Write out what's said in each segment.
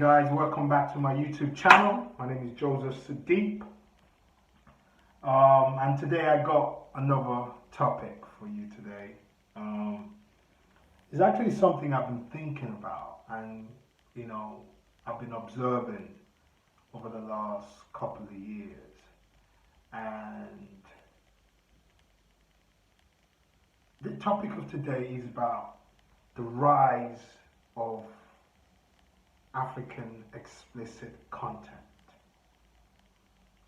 guys, welcome back to my YouTube channel. My name is Joseph Sadiq, and today I got another topic for you today. It's actually something I've been thinking about, and I've been observing over the last couple of years, and the topic of today is about the rise of African explicit content.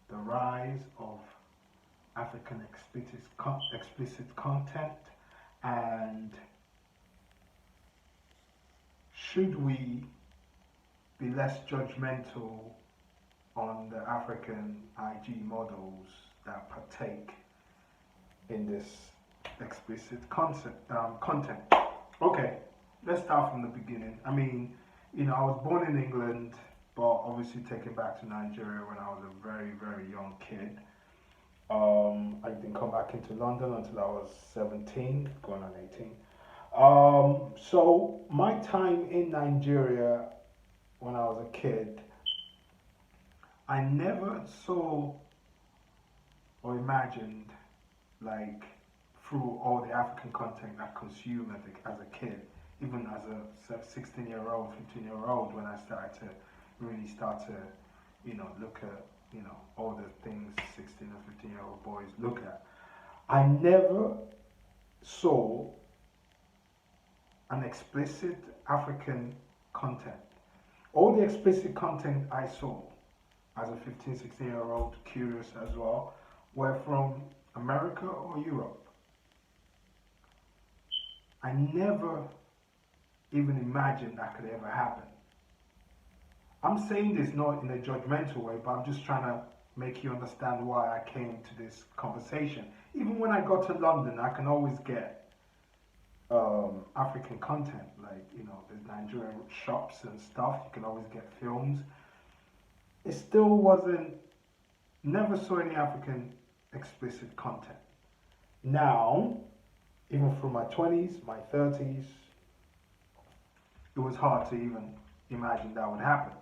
The rise of African explicit content, and should we be less judgmental on the African IG models that partake in this explicit content? Okay, let's start from the beginning. I was born in England, but obviously taken back to Nigeria when I was a very, very young kid. I didn't come back into London until I was 17, going on 18. So my time in Nigeria when I was a kid, I never saw or imagined, like, through all the African content I consumed as a kid, even as a 16-year-old, 15-year-old, when I started to really look at, all the things 16 and 15-year-old boys look at. I never saw an explicit African content. All the explicit content I saw as a 15, 16-year-old, curious as well, were from America or Europe. I never even imagined that could ever happen. I'm saying this not in a judgmental way, but I'm just trying to make you understand why I came to this conversation. Even when I got to London, I can always get African content, like, there's Nigerian shops and stuff. You can always get films. It still never saw any African explicit content. Now, even through my 20s, my 30s, it was hard to even imagine that would happen.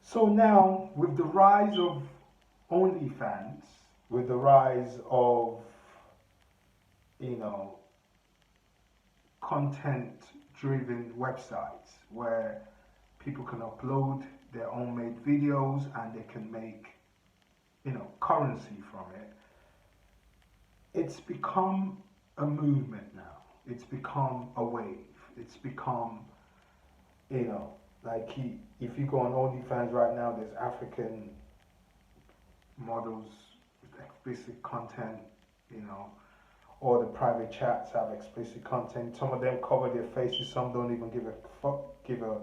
So now, with the rise of OnlyFans, with the rise of, content-driven websites where people can upload their own made videos and they can make, currency from it, it's become a movement now. It's become a wave. It's become, if you go on OnlyFans right now, there's African models with explicit content, all the private chats have explicit content. Some of them cover their faces, some don't even give a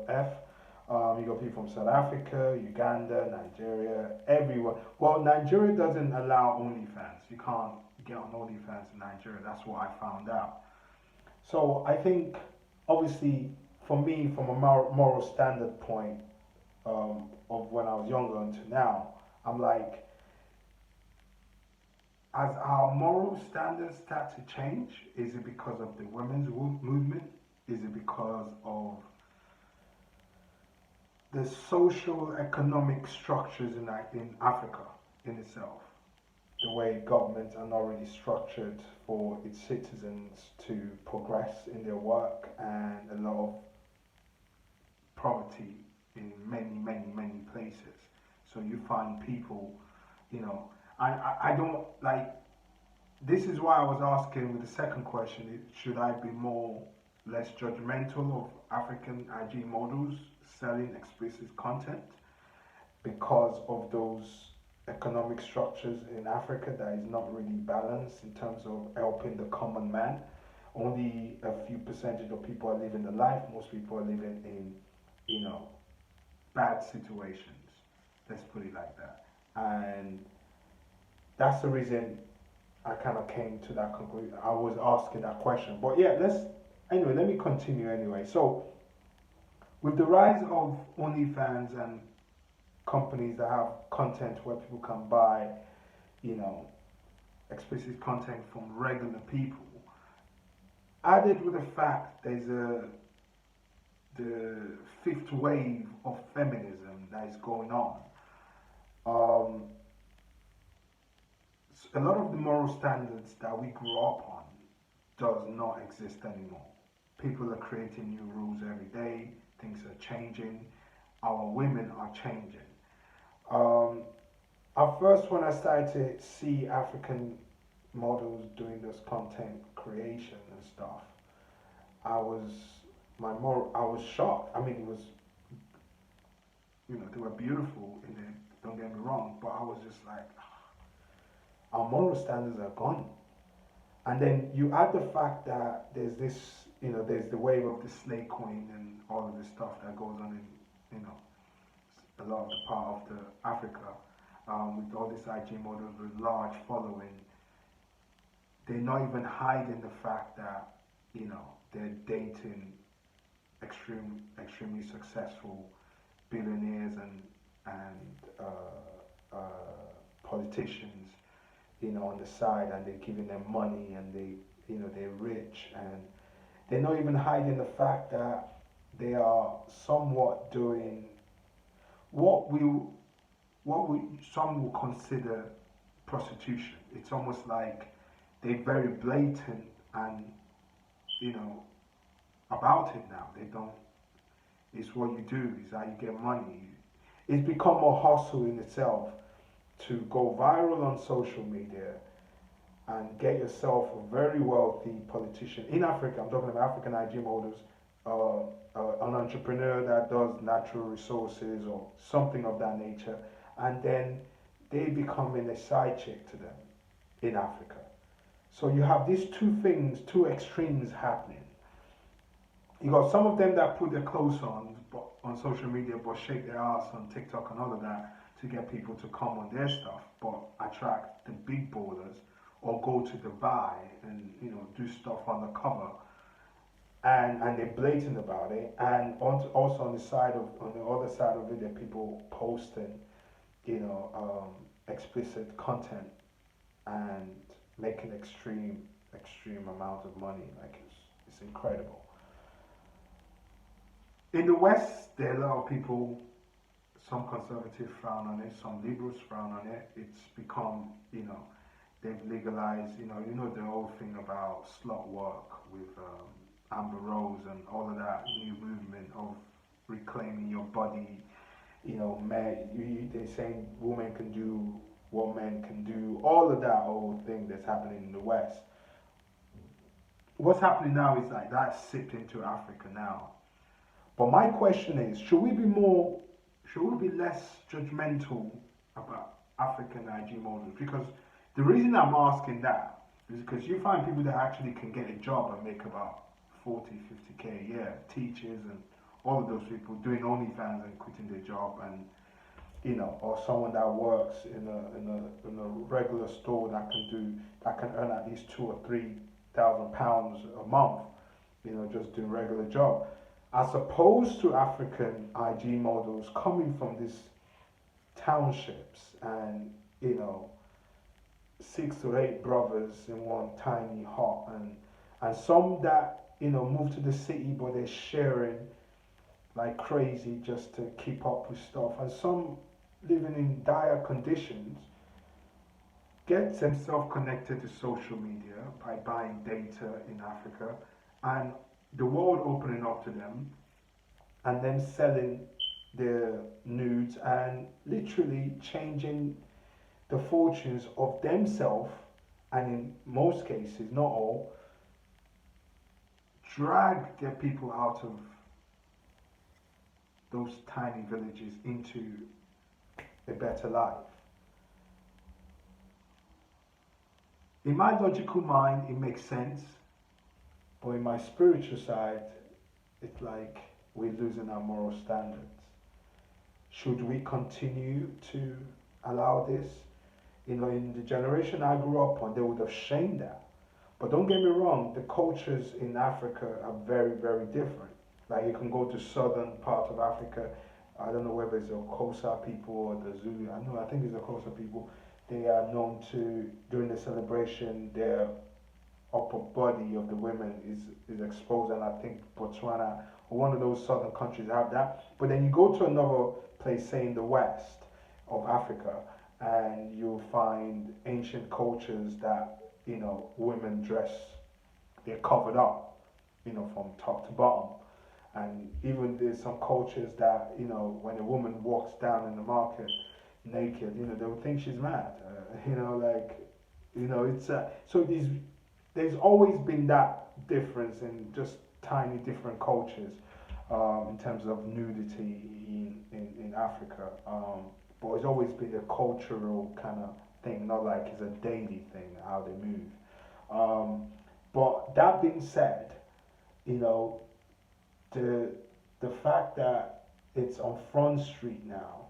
F. You got people from South Africa, Uganda, Nigeria, everywhere. Well, Nigeria doesn't allow OnlyFans. You can't get on OnlyFans in Nigeria. That's what I found out. So I think, obviously, for me, from a moral standard point of when I was younger until now, I'm like, as our moral standards start to change, is it because of the women's movement? Is it because of the social economic structures in Africa in itself? The way governments are not really structured for its citizens to progress in their work, and a lot of poverty in many, many, many places. So you find people, I don't like. This is why I was asking with the second question: should I be less judgmental of African IG models selling explicit content because of those economic structures in Africa that is not really balanced in terms of helping the common man? Only a few percentage of people are living the life. Most people are living in, bad situations. Let's put it like that. And that's the reason I kind of came to that conclusion. I was asking that question. But yeah, let me continue anyway. So, with the rise of OnlyFans and companies that have content where people can buy, explicit content from regular people, added with the fact there's the fifth wave of feminism that is going on. Um, a lot of the moral standards that we grew up on does not exist anymore. People are creating new rules every day. Things are changing. Our women are changing. Um, at first, when I started to see African models doing this content creation and stuff, I was I was shocked. I mean, it was, they were beautiful in it. Don't get me wrong, but I was just like, our moral standards are gone. And then you add the fact that there's this, there's the wave of the slave queen and all of this stuff that goes on in, a lot of the part of the Africa, with all these IG models with large following. They're not even hiding the fact that, they're dating extremely successful billionaires and politicians, on the side, and they're giving them money, and they're rich, and they're not even hiding the fact that they are somewhat doing what we what we some will consider prostitution. It's almost like they're very blatant and you know about it now. They don't. It's what you do. It's how you get money. It's become a hustle in itself to go viral on social media and get yourself a very wealthy politician in Africa. I'm talking about African IG models, an entrepreneur that does natural resources or something of that nature, and then they becoming a side chick to them in Africa. So you have these two things, two extremes happening. You got some of them that put their clothes on social media, but shake their ass on TikTok and all of that to get people to come on their stuff, but attract the big ballers or go to Dubai and do stuff undercover, and they're blatant about it. And also on the other side of it, there are people posting explicit content and making extreme amount of money. Like it's incredible. In the West, there are a lot of people, some conservatives frown on it, some liberals frown on it. It's become, they've legalized, the whole thing about slut work with Amber Rose and all of that new movement of reclaiming your body. They're saying women can do what men can do. All of that whole thing that's happening in the West. What's happening now is like that's sipped into Africa now. But my question is, should we be less judgmental about African IG models? Because the reason I'm asking that is because you find people that actually can get a job and make about 40, 50K a year, teachers and all of those people doing OnlyFans and quitting their job, and or someone that works in a regular store that can earn at least £2,000 or £3,000 a month, just doing regular job, as opposed to African IG models coming from these townships and 6 to 8 brothers in one tiny hut, and some that move to the city but they're sharing like crazy just to keep up with stuff, and some living in dire conditions get themselves connected to social media by buying data in Africa and the world opening up to them and them selling their nudes and literally changing the fortunes of themselves, and in most cases, not all, drag their people out of those tiny villages into a better life. In my logical mind, it makes sense, but in my spiritual side, it's like we're losing our moral standards. Should we continue to allow this? In the generation I grew up on, they would have shamed that. But don't get me wrong, the cultures in Africa are very, very different. Like you can go to southern part of Africa. I don't know whether it's the Xhosa people or the Zulu. I think it's the Xhosa people. They are known to, during the celebration, their upper body of the women is exposed, and I think Botswana one of those southern countries have that. But then you go to another place, say in the west of Africa, and you'll find ancient cultures that, women dress, they're covered up, from top to bottom. And even there's some cultures that, when a woman walks down in the market naked, they'll think she's mad. Like, it's so there's always been that difference in just tiny different cultures in terms of nudity in Africa. But it's always been a cultural kind of thing, not like it's a daily thing how they move. Um, but that being said, you know, the the fact that it's on Front Street now,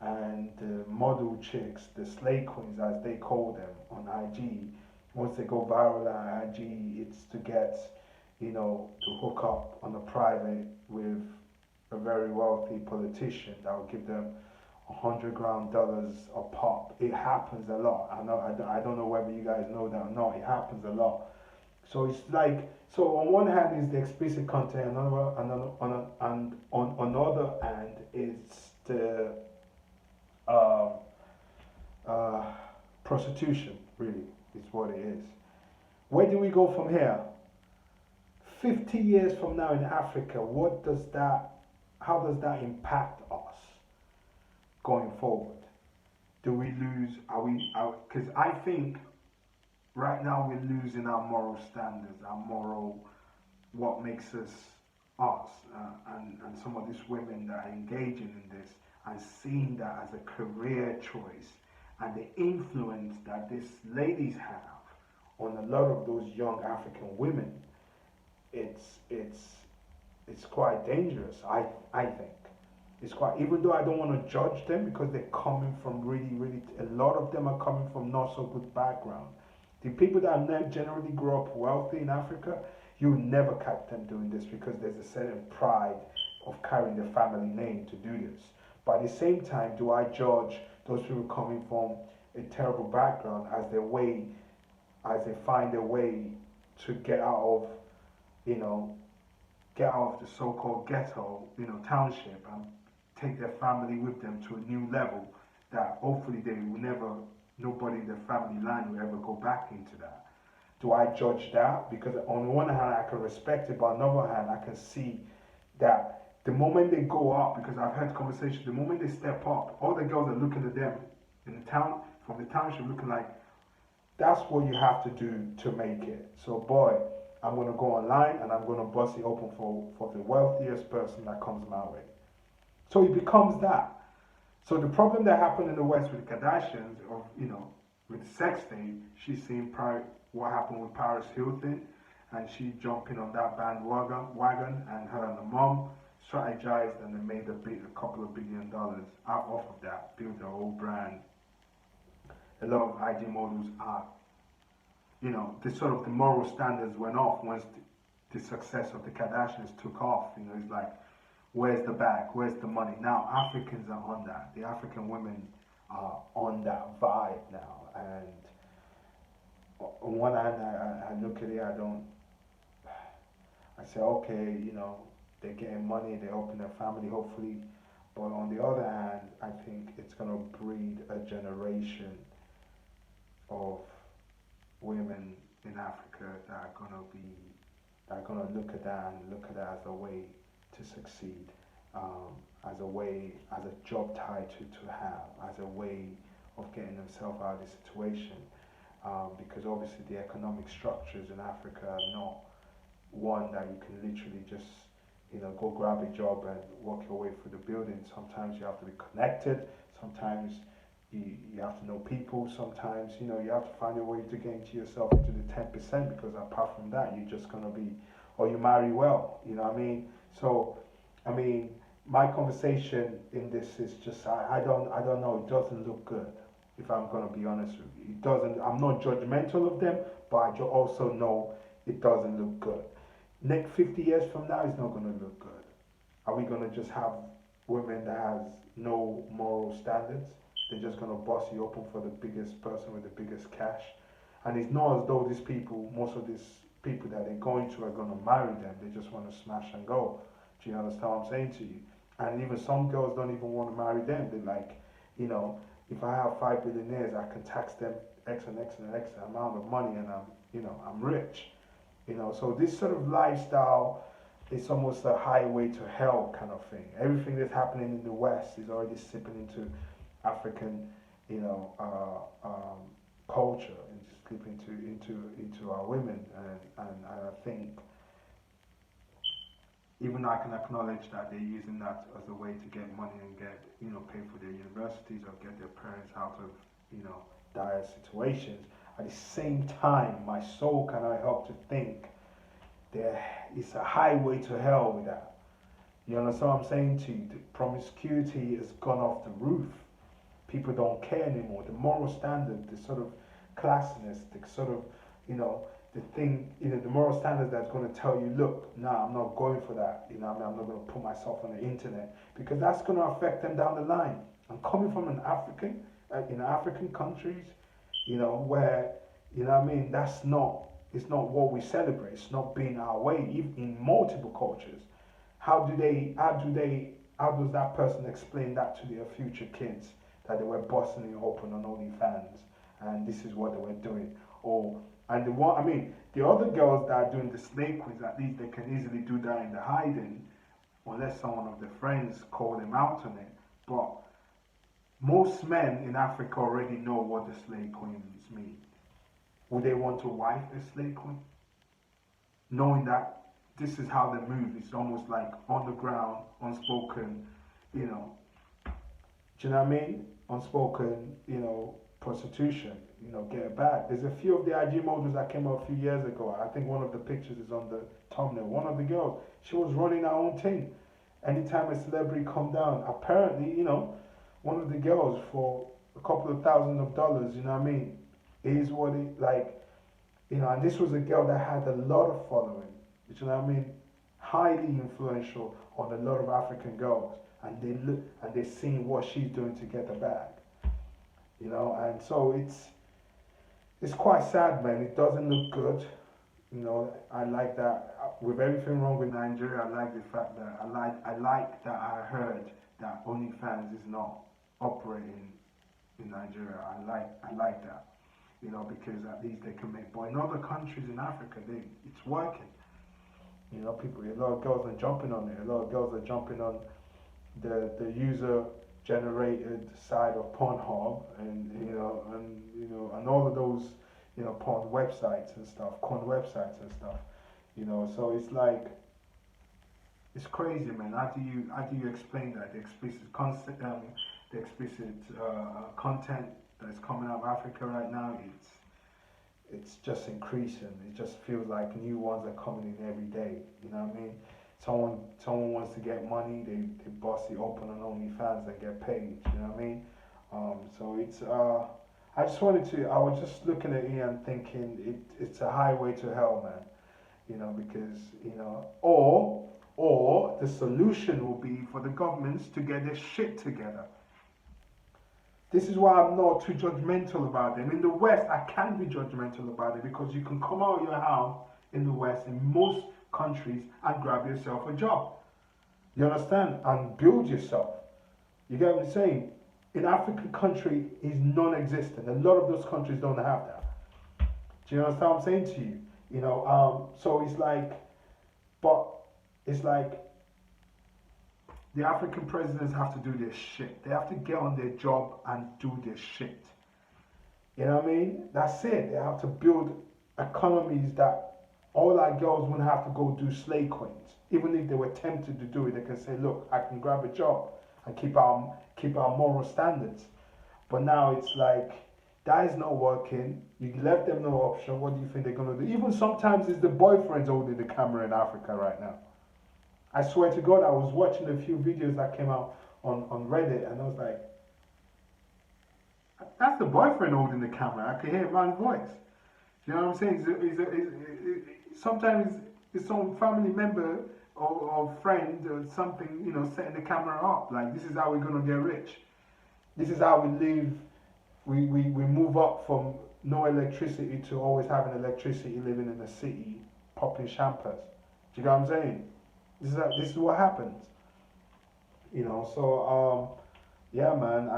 and the model chicks, the slay queens as they call them on IG, once they go viral on IG, it's to get, to hook up on a private with a very wealthy politician that will give them $100 grand a pop. It happens a lot. I don't know whether you guys know that or not. It happens a lot. So it's like, so on one hand is the explicit content, and on the other hand it's the uh, uh, prostitution. Really, is what it is. Where do we go from here? 50 years from now in Africa, how does that impact us going forward? Do we lose? Because I think right now we're losing our moral standards, our moral, what makes us us, and some of these women that are engaging in this and seeing that as a career choice, and the influence that these ladies have on a lot of those young African women, it's it's quite dangerous. I think it's quite, even though I don't want to judge them because they're coming from really, a lot of them are coming from not so good background. The people that generally grow up wealthy in Africa, you will never catch them doing this because there's a certain pride of carrying the family name to do this. But at the same time, do I judge those people coming from a terrible background as they find a way to get out of, you know, get out of the so-called ghetto, township, and take their family with them to a new level that hopefully they will never, nobody in their family line will ever go back into that. Do I judge that? Because on one hand I can respect it, but on the other hand I can see that the moment they go up, because I've had conversations, the moment they step up, all the girls are looking at them in the town, from the township, looking like that's what you have to do to make it. So boy, I'm gonna go online and I'm gonna bust it open for the wealthiest person that comes my way. So it becomes that. So the problem that happened in the West with the Kardashians, of with the sex thing, she's seen what happened with Paris Hilton, and she jumping on that bandwagon, and her and the mom strategized and they made a couple of $1 billion out off of that, built their whole brand. A lot of IG models are, the sort of the moral standards went off once the success of the Kardashians took off. It's like, where's the bag? Where's the money? Now Africans are on that. The African women are on that vibe now. And on one hand, I look at it, I say, okay, they're getting money, they're helping their family, hopefully. But on the other hand, I think it's going to breed a generation of women in Africa that are gonna look at that and look at that as a way to succeed, as a way, as a job title to have, as a way of getting themselves out of the situation. Because obviously the economic structures in Africa are not one that you can literally just, go grab a job and work your way through the building. Sometimes you have to be connected. Sometimes you have to know people. Sometimes, you have to find a way to get into yourself into the 10%, because apart from that, you're just going to be, or you marry well, you know what I mean? So, I mean, my conversation in this is just, I don't know, it doesn't look good, if I'm going to be honest with you. It doesn't, I'm not judgmental of them, but I also know it doesn't look good. Next 50 years from now, it's not going to look good. Are we going to just have women that has no moral standards? They're just going to bust you open for the biggest person with the biggest cash. And it's not as though these people, most of these people that they're going to are going to marry them. They just want to smash and go. Do you understand what I'm saying to you? And even some girls don't even want to marry them. They're like, you know, if I have 5 billionaires, I can tax them X and X and X amount of money, and I'm rich. So this sort of lifestyle, it's almost a highway to hell kind of thing. Everything that's happening in the West is already sipping into African, culture, and just slipping into our women. And I think even I can acknowledge that they're using that as a way to get money and get, pay for their universities or get their parents out of, dire situations. At the same time, my soul cannot help to think there is a highway to hell with that. You understand what I'm saying to you? The promiscuity has gone off the roof. People don't care anymore. The moral standard, the sort of classiness, the sort of, the thing, the moral standard that's going to tell you, look, nah, I'm not going for that. I'm not going to put myself on the internet because that's going to affect them down the line. I'm coming from an African, African countries, where, that's not, it's not what we celebrate. It's not being our way, even in multiple cultures. How does that person explain that to their future kids that they were busting it open on OnlyFans and this is what they were doing? The other girls that are doing the snake quiz, at least they can easily do that in the hiding, unless someone of their friends call them out on it. But most men in Africa already know what the slave queens mean. Would they want to wife a slave queen? Knowing that this is how they move, it's almost like on the ground, unspoken, do you know what I mean? Unspoken, prostitution, get a bag. There's a few of the IG models that came out a few years ago. I think one of the pictures is on the thumbnail. One of the girls, she was running her own thing. Anytime a celebrity come down, apparently, one of the girls for a couple of thousands of dollars, is what it like, and this was a girl that had a lot of following, highly influential on a lot of African girls, and they're seeing what she's doing to get the bag, and so it's quite sad, man. It doesn't look good. I like that. With everything wrong with Nigeria, I like the fact that I like that I heard that OnlyFans is not operating in Nigeria. I like that. Because at least they can make. But in other countries in Africa, it's working. A lot of girls are jumping on it. A lot of girls are jumping on the user generated side of Pornhub and all of those porn websites and stuff, porn websites and stuff. So it's like it's crazy, man. How do you explain that the explicit concept, the explicit content that's coming out of Africa right now? It's just increasing. It just feels like new ones are coming in every day. You know what I mean? Someone wants to get money, they bust it open on OnlyFans and get paid. You know what I mean? So it's I was just looking at it and thinking it's a highway to hell, man. Because or the solution will be for the governments to get their shit together. This is why I'm not too judgmental about them. In the West, I can be judgmental about it because you can come out of your house in the West, in most countries, and grab yourself a job. You understand? And build yourself. You get what I'm saying? In African country is non-existent. A lot of those countries don't have that. Do you understand what I'm saying to you? So it's like, but it's like the African presidents have to do their shit. They have to get on their job and do their shit. You know what I mean? That's it. They have to build economies that all our girls wouldn't have to go do slave queens. Even if they were tempted to do it, they can say, look, I can grab a job and keep our moral standards. But now it's like, that is not working. You left them no option. What do you think they're going to do? Even sometimes it's the boyfriends holding the camera in Africa right now. I swear to God, I was watching a few videos that came out on Reddit, and I was like, that's the boyfriend holding the camera. I can hear man's voice. You know what I'm saying? Sometimes it's some family member or friend or something, setting the camera up. Like, this is how we're going to get rich. This is how we live. We move up from no electricity to always having electricity, living in the city, popping champers. Do you get what I'm saying? This is what happens, you know. So yeah, man.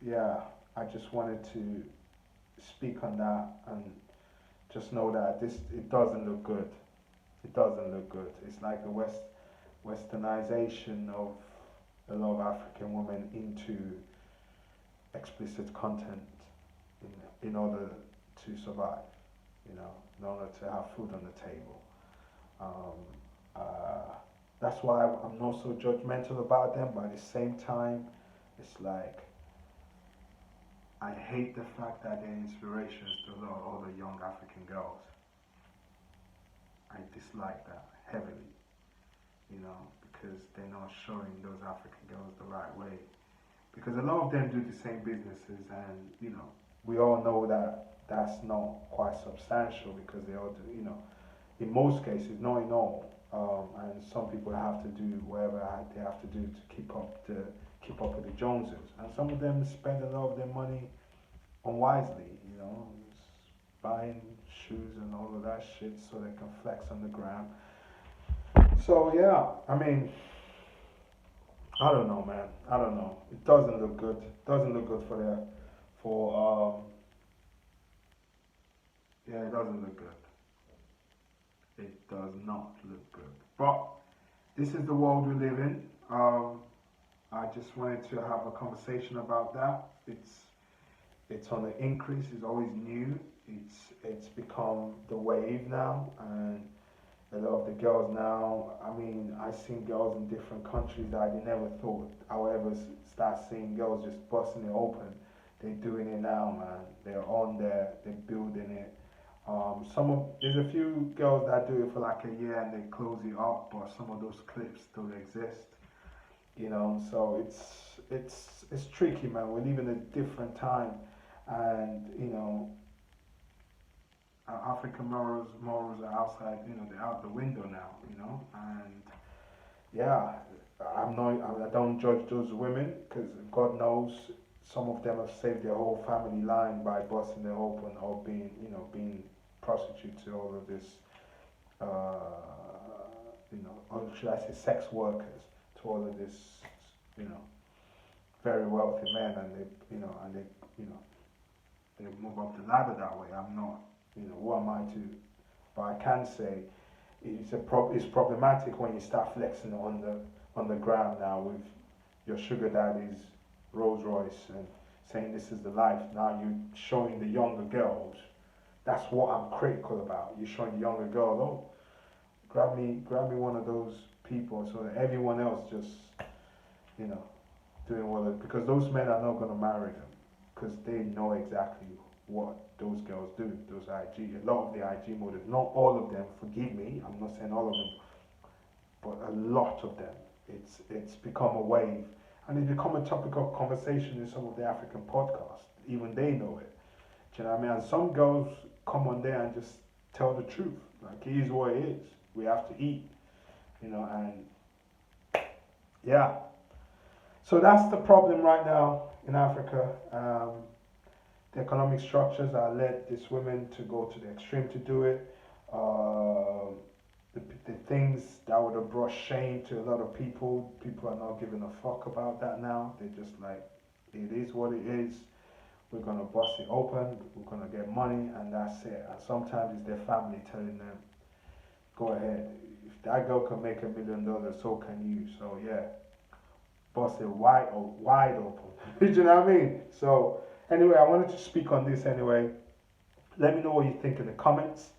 Yeah, I just wanted to speak on that and just know that this it doesn't look good. It doesn't look good. It's like a westernization of a lot of African women into explicit content in order to survive. You know, in order to have food on the table. Um, that's why I'm not so judgmental about them, but at the same time, it's like I hate the fact that they're inspirations to a lot of other young African girls. I dislike that heavily, you know, because they're not showing those African girls the right way. Because a lot of them do the same businesses, and you know, we all know that that's not quite substantial because they all do, you know, in most cases, not in all, and some people have to do whatever they have to do to keep up with the Joneses, and some of them spend a lot of their money unwisely, you know, buying shoes and all of that shit so they can flex on the gram. So yeah, I mean, I don't know, man. I don't know. It doesn't look good. It doesn't look good for yeah, it doesn't look good. It does not look good. But this is the world we live in. I just wanted to have a conversation about that. It's on the increase. It's always new. It's become the wave now, and a lot of the girls now. I mean, I've seen girls in different countries that I never thought I would ever start seeing girls just busting it open. They're doing it now, man. They're on there. They're building it. There's a few girls that do it for like a year and they close it up, but some of those clips still exist. You know, so it's tricky, man. We live in a different time, and you know, African morals are outside. You know, they're out the window now. You know, and yeah, I don't judge those women because God knows some of them have saved their whole family line by busting their open or being prostitutes to all of this, or should I say sex workers to all of this, you know, very wealthy men, and you know, they move up the ladder that way. I'm not, you know, who am I to, but I can say it's problematic when you start flexing on the ground now with your sugar daddy's Rolls Royce and saying this is the life. Now you're showing the younger girls. That's what I'm critical about. You're showing the younger girls, oh, grab me one of those people, so that everyone else just, you know, doing what because those men are not going to marry them because they know exactly what those girls do. Those a lot of the IG models, not all of them. Forgive me, I'm not saying all of them, but a lot of them. It's become a wave, and it's become a topic of conversation in some of the African podcasts. Even they know it. Do you know what I mean? And some girls come on there and just tell the truth. Like it is what it is. We have to eat, you know, and yeah. So that's the problem right now in Africa. The economic structures that led these women to go to the extreme to do it. Uh, the things that would have brought shame to a lot of people are not giving a fuck about that now. They're just like, it is what it is. We're gonna bust it open. We're gonna get money, and that's it. And sometimes it's their family telling them, "Go ahead. If that girl can make $1 million, so can you." So yeah, bust it wide open. You know what I mean? So anyway, I wanted to speak on this anyway. Let me know what you think in the comments.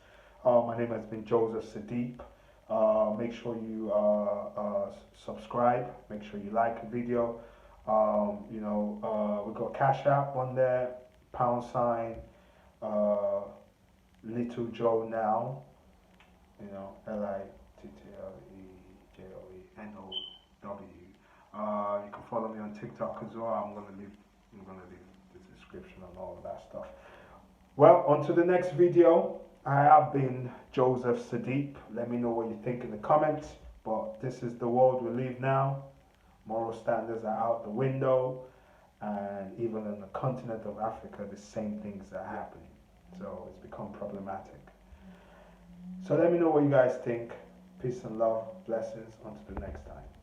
My name has been Joseph Sadeep. Make sure you subscribe. Make sure you like the video. We got Cash App on there, # uh, littlejoenow. You know, LittleJoenow. You can follow me on TikTok as well. I'm gonna leave the description and all of that stuff. Well, on to the next video. I have been Joseph Sadeep. Let me know what you think in the comments. But this is the world we live now. Moral standards are out the window. And even on the continent of Africa, the same things are happening. So it's become problematic. So let me know what you guys think. Peace and love, blessings. Until the next time.